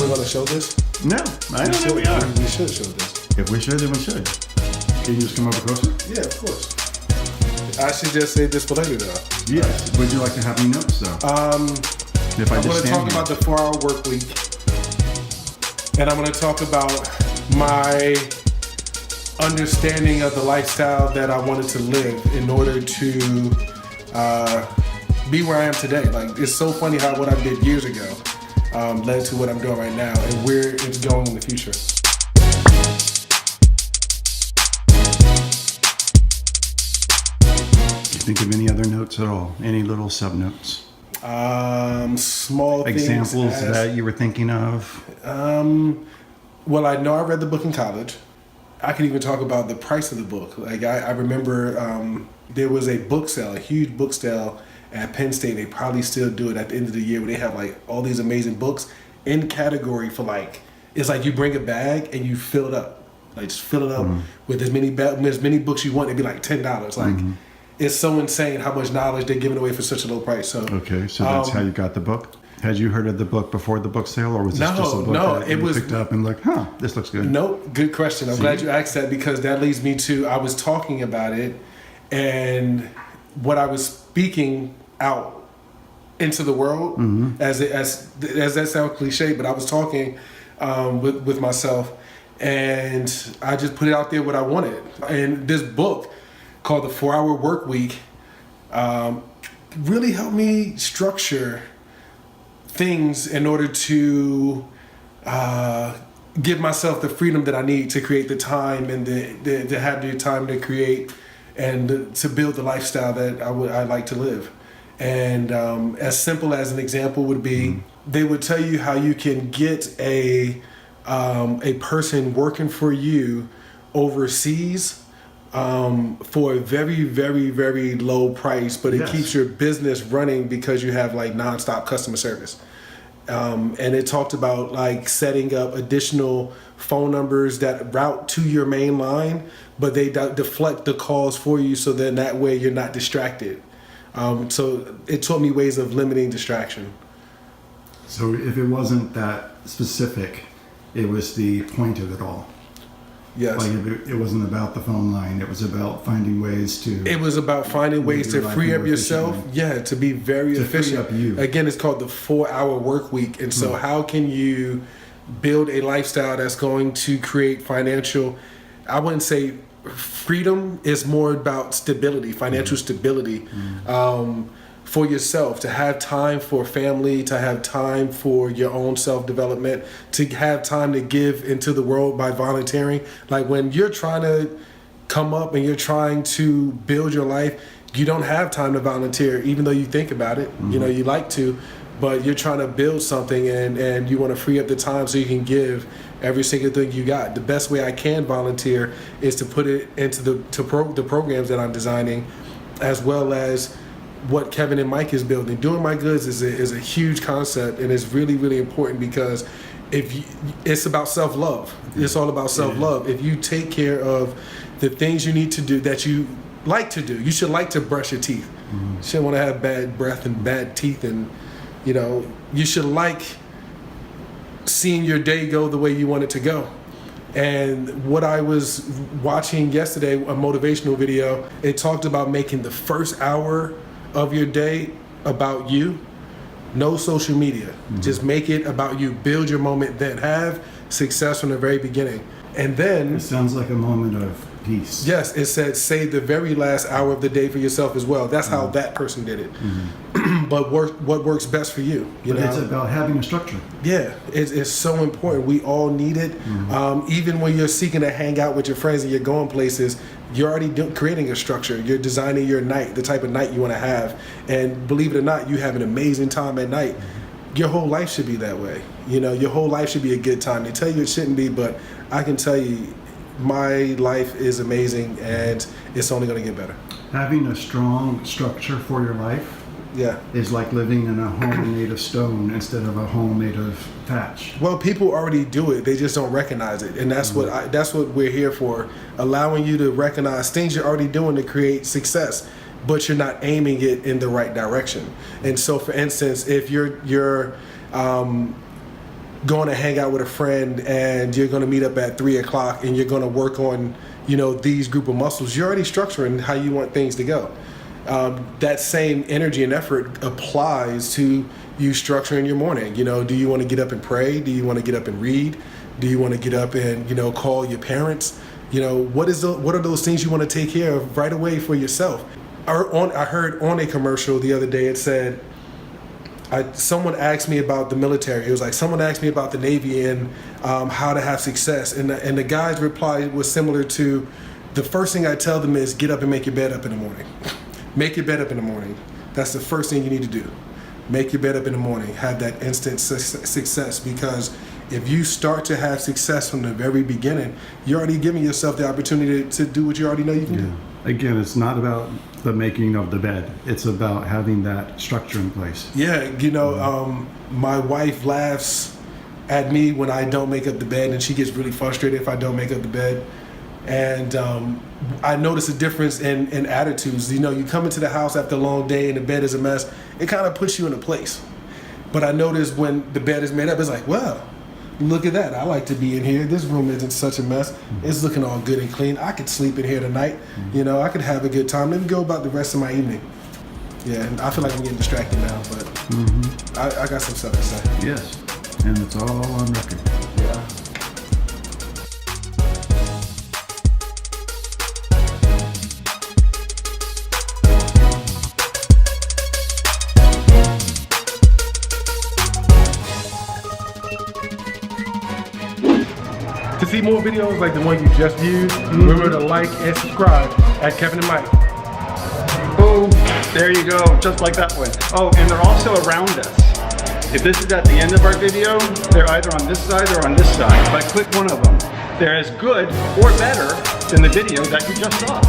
still going to show this? No, I don't think we are. We should show this. If we should, then we should. Can you just come over closer? Yeah, of course. I should just save this for later, though. Yes. Would you like to have any notes, though? If I'm going to talk about the 4-hour work week. And I'm going to talk about my understanding of the lifestyle that I wanted to live in order to be where I am today. Like, it's so funny how what I did years ago led to what I'm doing right now and where it's going in the future. Think of any other notes at all? Any little sub notes? Small examples things that you were thinking of? Well, I know I read the book in college. I can even talk about the price of the book. Like I remember there was a book sale, a huge book sale at Penn State. They probably still do it at the end of the year where they have like all these amazing books in category for like, it's like you bring a bag and you fill it up. Like just fill it up with as many books you want. It'd be like $10. Like it's so insane how much knowledge they're giving away for such a low price. So okay, so that's how you got the book. Had you heard of the book before the book sale, or was this just a book that you picked up and like, this looks good? Nope, good question. I'm glad you asked that because that leads me to I was talking about it and what I was speaking out into the world as that sounds cliche, but I was talking with myself and I just put it out there what I wanted. And this book called The 4-Hour Workweek really helped me structure things in order to give myself the freedom that I need to create the time and to have the time to create and to build the lifestyle that I like to live. And as simple as an example would be, they would tell you how you can get a person working for you overseas for a very, very, very low price, but it keeps your business running because you have like nonstop customer service. And it talked about like setting up additional phone numbers that route to your main line, but they deflect the calls for you, so then that way you're not distracted. So it taught me ways of limiting distraction. So if it wasn't that specific, it was the point of it all. Yes. Like it wasn't about the phone line. It was about finding ways to... It was about finding ways to free up yourself. Yeah, to be very efficient. Free up you. Again, it's called the 4-hour work week. And so how can you build a lifestyle that's going to create financial... I wouldn't say freedom, is more about stability, financial stability. For yourself, to have time for family, to have time for your own self-development, to have time to give into the world by volunteering. Like when you're trying to come up and you're trying to build your life, you don't have time to volunteer, even though you think about it. You know, you like to, but you're trying to build something and you want to free up the time so you can give every single thing you got. The best way I can volunteer is to put it into the programs that I'm designing, as well as what Kevin and Mike is building. Doing My Goods is a huge concept, and it's really, really important because it's about self-love. It's all about self-love. If you take care of the things you need to do that you like to do, you should like to brush your teeth. You shouldn't want to have bad breath and bad teeth, and you should like seeing your day go the way you want it to go. And what I was watching yesterday, a motivational video, it talked about making the first hour of your day about you. No social media. Just make it about you. Build your moment, then have success from the very beginning. And then it sounds like a moment of peace. Yes, it said save the very last hour of the day for yourself as well. That's how that person did it. But what works best for you? You know? It's about having a structure. Yeah, it's so important. We all need it. Even when you're seeking to hang out with your friends and you're going places, you're already creating a structure. You're designing your night, the type of night you want to have. And believe it or not, you have an amazing time at night. Your whole life should be that way. Your whole life should be a good time. They tell you it shouldn't be, but I can tell you my life is amazing and it's only going to get better. Having a strong structure for your life is like living in a home made of stone instead of a home made of thatch. Well, people already do it. They just don't recognize it. And that's what we're here for, allowing you to recognize things you're already doing to create success, but you're not aiming it in the right direction. And so, for instance, if you're going to hang out with a friend and you're going to meet up at 3 o'clock and you're going to work on, you know, these group of muscles. You're already structuring how you want things to go. That same energy and effort applies to you structuring your morning. You know, do you want to get up and pray? Do you want to get up and read? Do you want to get up and, you know, call your parents? You know, what are those things you want to take care of right away for yourself? I heard on a commercial the other day, it said, someone asked me about the military. It was like someone asked me about the Navy and how to have success. And the guy's reply was similar to, the first thing I tell them is get up and make your bed up in the morning. Make your bed up in the morning. That's the first thing you need to do. Make your bed up in the morning. Have that instant success, because if you start to have success from the very beginning, you're already giving yourself the opportunity to do what you already know you can do. Again, it's not about the making of the bed. It's about having that structure in place. Yeah, you know, my wife laughs at me when I don't make up the bed, and she gets really frustrated if I don't make up the bed. And I notice a difference in attitudes. You know, you come into the house after a long day and the bed is a mess, it kind of puts you in a place. But I notice when the bed is made up, it's like, well, look at that. I like to be in here. This room isn't such a mess. It's looking all good and clean. I could sleep in here tonight. You know, I could have a good time. Let me go about the rest of my evening. Yeah, and I feel like I'm getting distracted now, but I got some stuff to say. Yes, and it's all on record. Yeah. To see more videos like the one you just viewed, remember to like and subscribe at Kevin and Mike. Boom, there you go, just like that one. Oh, and they're also around us. If this is at the end of our video, they're either on this side or on this side. If I click one of them, they're as good or better than the video that you just saw.